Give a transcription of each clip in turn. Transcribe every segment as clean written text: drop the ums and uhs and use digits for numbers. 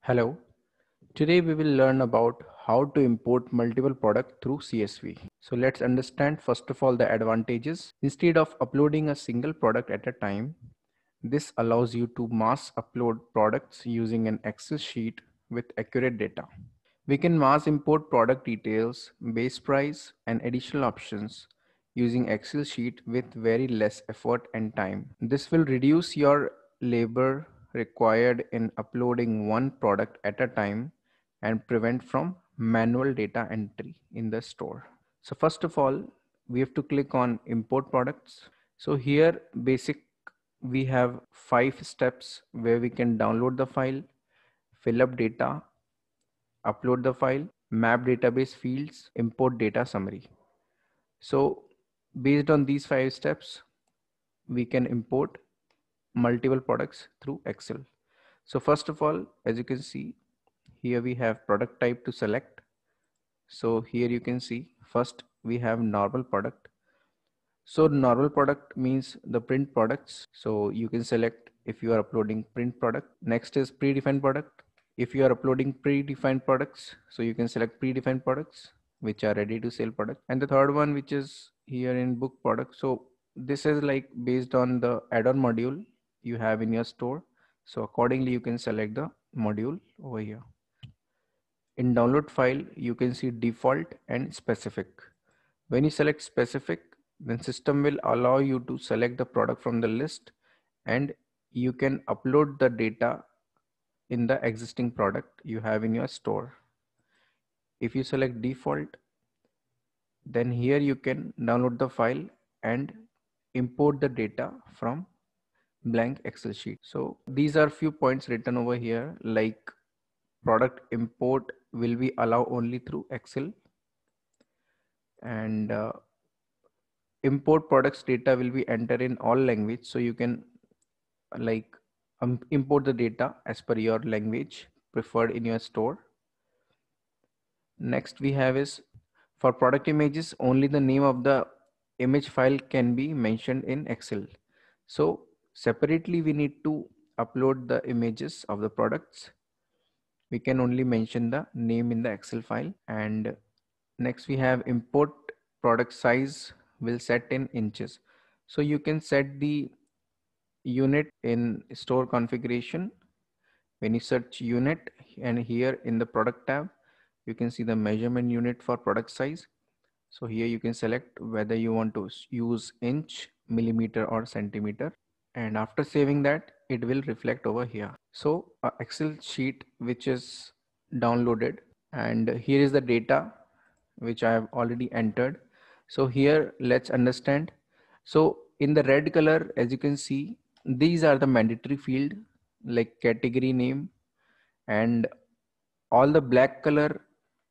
Hello. Today we will learn about how to import multiple products through CSV. So let's understand first of all the advantages. Instead of uploading a single product at a time, this allows you to mass upload products using an Excel sheet with accurate data. We can mass import product details, base price, and additional options using Excel sheet with very less effort and time. This will reduce your labor required in uploading one product at a time and prevent from manual data entry in the store. So first of all, we have to click on import products. So here we have 5 steps where we can download the file, fill up data, upload the file, map database fields, import data summary. So based on these 5 steps, we can import multiple products through Excel. So first of all, as you can see, here we have product type to select. So here you can see first we have normal product. So normal product means the print products. So you can select if you are uploading print product. Next is predefined product. If you are uploading predefined products, so you can select predefined products which are ready to sell product. And the third one, which is here in book product. So this is like based on the add-on module you have in your store. So accordingly, you can select the module over here. In download file, you can see default and specific. When you select specific, then system will allow you to select the product from the list and you can upload the data in the existing product you have in your store. If you select default, then here you can download the file and import the data from blank Excel sheet. So these are few points written over here, like product import will be allowed only through Excel, and import products data will be entered in all language. So you can like import the data as per your language preferred in your store. Next we have is for product images, only the name of the image file can be mentioned in Excel. So separately we need to upload the images of the products. We can only mention the name in the Excel file. And next we have import product size will set in inches. So you can set the unit in store configuration. When you search unit, and here in the product tab, you can see the measurement unit for product size. So here you can select whether you want to use inch, millimeter or centimeter. And after saving that, it will reflect over here. So Excel sheet which is downloaded, and here is the data which I have already entered. So here let's understand. So in the red color, as you can see, these are the mandatory field like category name, and all the black color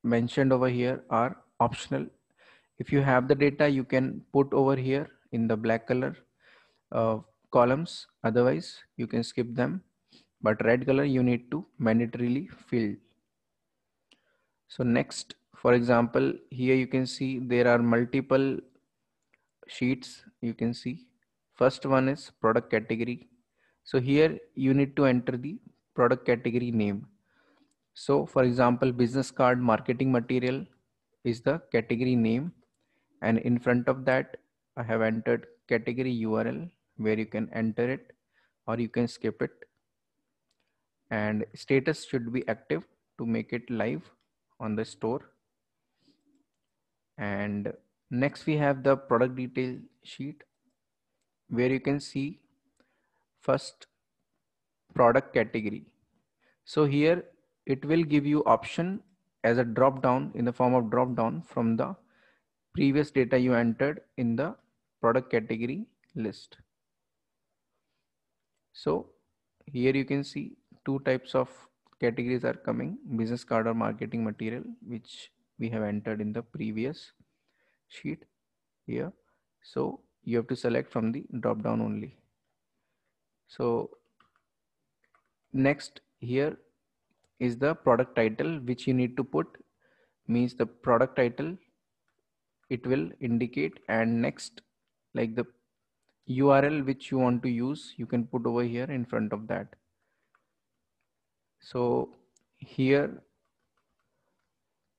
mentioned over here are optional. If you have the data, you can put over here in the black color columns, otherwise you can skip them, but red color you need to mandatorily fill. So next, for example, here you can see there are multiple sheets. You can see first one is product category. So here you need to enter the product category name. So for example, business card marketing material is the category name, and in front of that I have entered category URL where you can enter it or you can skip it, and status should be active to make it live on the store. And next we have the product detail sheet where you can see first product category. So here it will give you option as a drop down in the form of drop down from the previous data you entered in the product category list. So here you can see two types of categories are coming: business card or marketing material, which we have entered in the previous sheet here. So you have to select from the drop down only. So next here is the product title which you need to put, means the product title it will indicate, and next like the URL which you want to use you can put over here in front of that. So here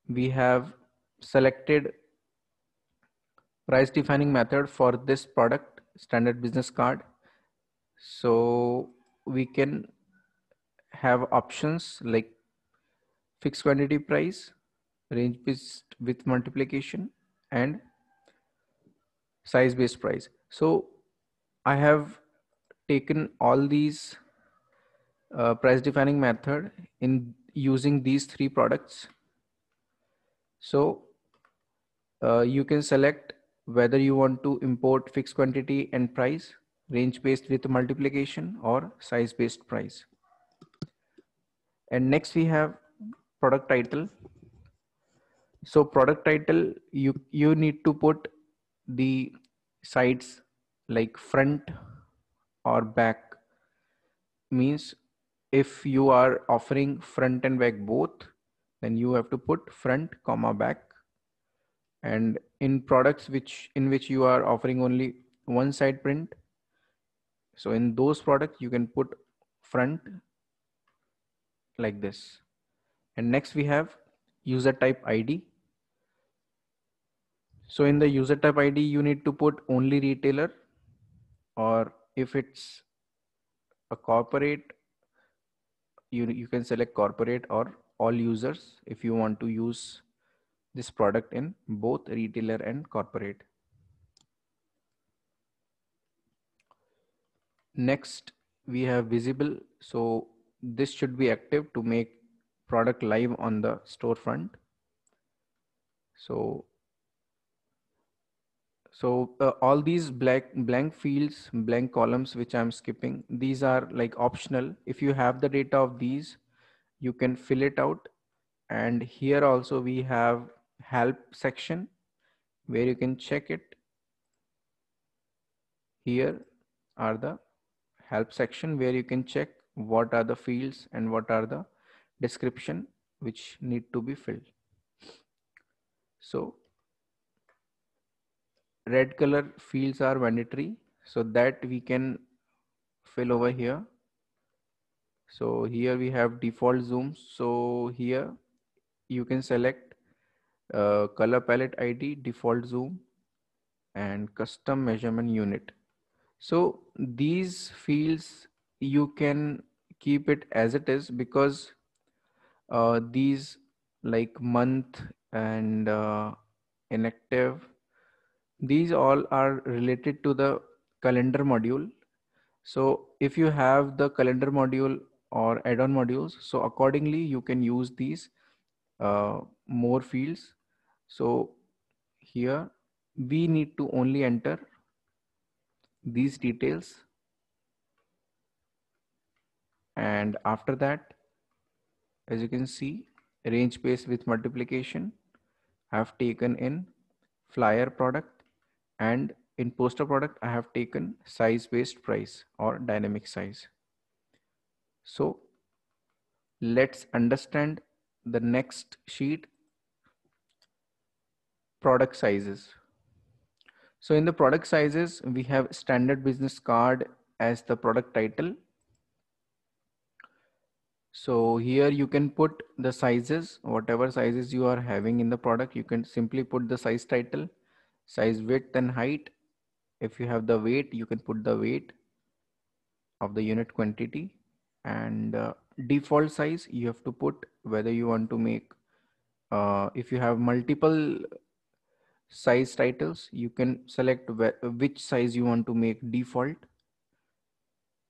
we have selected price defining method for this product, standard business card. So we can have options like fixed quantity price, range based with multiplication, and size based price. So I have taken all these price defining method in using these three products. So you can select whether you want to import fixed quantity and price, range based with multiplication, or size based price. And next we have product title. So product title, you need to put the sides like front or back. Means if you are offering front and back both, then you have to put front comma back. And in products in which you are offering only one side print, so in those products you can put front like this. And next we have user type ID. So in the user type ID you need to put only retailer, or if it's a corporate, you can select corporate or all users if you want to use this product in both retailer and corporate. Next we have visible. So this should be active to make product live on the storefront. So all these blank fields, blank columns which I'm skipping, these are like optional. If you have the data of these, you can fill it out. And here also we have help section where you can check it. Here are the help section where you can check what are the fields and what are the description which need to be filled. So red color fields are mandatory, so that we can fill over here. So here we have default zoom. So here you can select color palette ID, default zoom, and custom measurement unit. So these fields you can keep it as it is, because these like month and inactive, these all are related to the calendar module. So if you have the calendar module or add-on modules, so accordingly you can use these more fields. So here we need to only enter these details, and after that, as you can see, range based with multiplication I have taken in flyer product, and in poster product I have taken size based price or dynamic size. So let's understand the next sheet, product sizes. So in the product sizes, we have standard business card as the product title. So here you can put the sizes, whatever sizes you are having in the product, you can simply put the size title, size width and height. If you have the weight, you can put the weight of the unit quantity, and default size you have to put whether you want to make, if you have multiple size titles, you can select which size you want to make default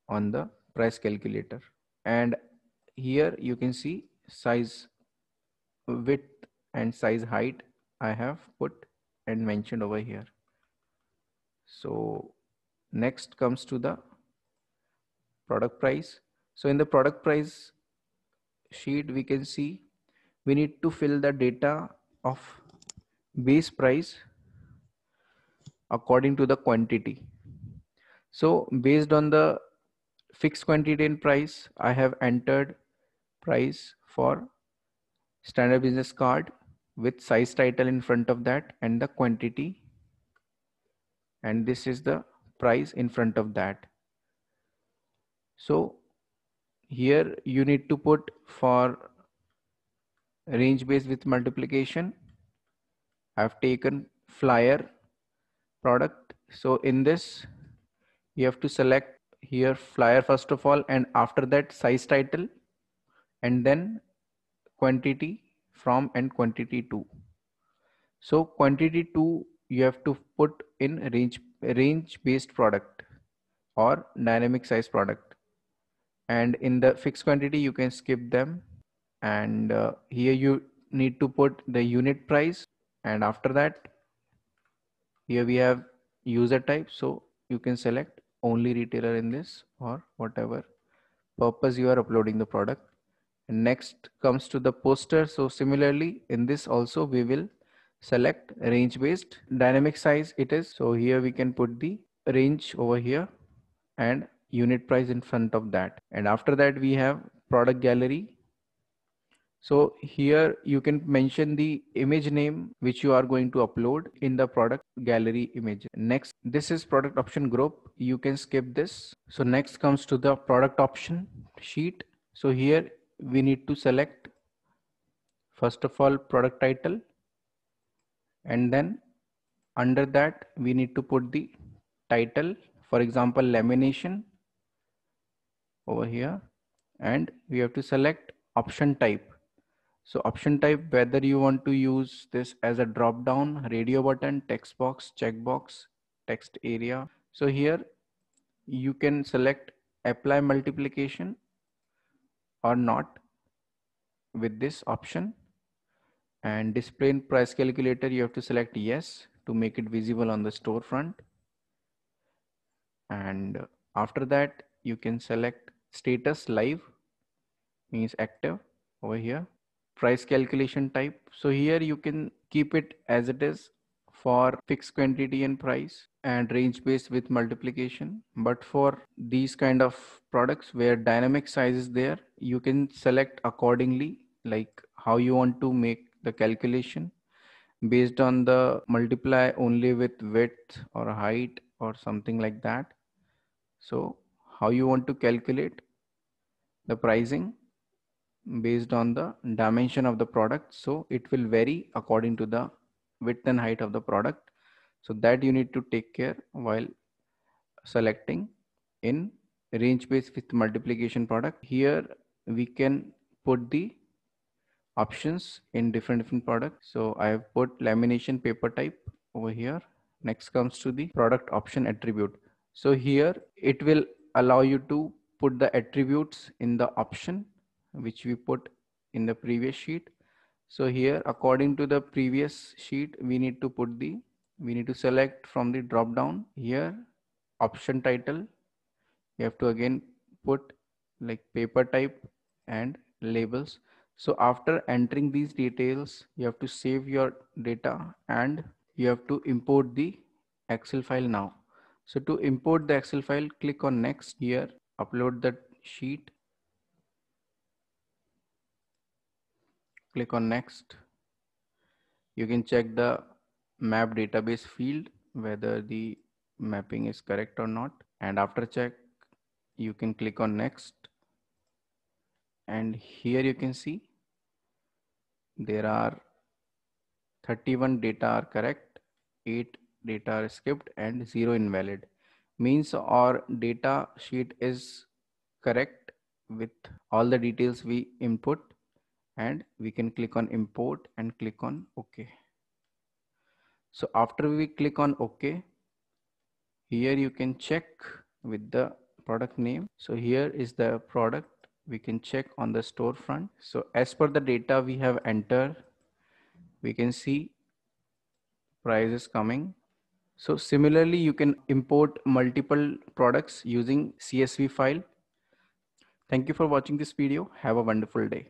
on the price calculator. And here you can see size width and size height I have put and mentioned over here. So next comes to the product price. So in the product price sheet, we can see we need to fill the data of base price according to the quantity. So based on the fixed quantity and price, I have entered price for standard business card with size title in front of that and the quantity, and this is the price in front of that. So here you need to put for range based with multiplication. I've taken flyer product. So in this, you have to select here flyer first of all, and after that size title, and then quantity from and quantity to. So quantity to you have to put in range based product or dynamic size product, and in the fixed quantity you can skip them, and here you need to put the unit price, and after that here we have user type, so you can select only retailer in this or whatever purpose you are uploading the product. And next comes to the poster. So similarly in this also we will select range based dynamic size it is. So here we can put the range over here and unit price in front of that. And after that we have product gallery. So here you can mention the image name which you are going to upload in the product gallery image. Next, this is product option group. You can skip this. So next comes to the product option sheet. So here we need to select first of all product title, and then under that we need to put the title, for example lamination over here, and we have to select option type. So option type, whether you want to use this as a drop down, radio button, text box, checkbox, text area. So here you can select apply multiplication or not with this option, and display in price calculator you have to select yes to make it visible on the storefront. And after that you can select status live, means active over here. Price calculation type, so here you can keep it as it is for fixed quantity and price and range based with multiplication. But for these kind of products where dynamic size is there, you can select accordingly, like how you want to make the calculation based on the multiply only with width or height or something like that. So how you want to calculate the pricing based on the dimension of the product, so it will vary according to the width and height of the product. So that you need to take care while selecting in range based with multiplication product. Here we can put the options in different products. So I have put lamination paper type over here. Next comes to the product option attribute. So here it will allow you to put the attributes in the option which we put in the previous sheet. So here according to the previous sheet we need to select from the drop down here option title. You have to again put like paper type and labels. So after entering these details you have to save your data and you have to import the Excel file now. So to import the Excel file, click on next. Here upload the sheet, click on next. You can check the map database field whether the mapping is correct or not, and after check you can click on next, and here you can see there are 31 data are correct, 8 data are skipped, and 0 invalid. Means our data sheet is correct with all the details we input, and we can click on import and click on OK. So after we click on OK, here you can check with the product name. So here is the product. We can check on the storefront. So as per the data we have entered, we can see price is coming. So similarly, you can import multiple products using CSV file. Thank you for watching this video. Have a wonderful day.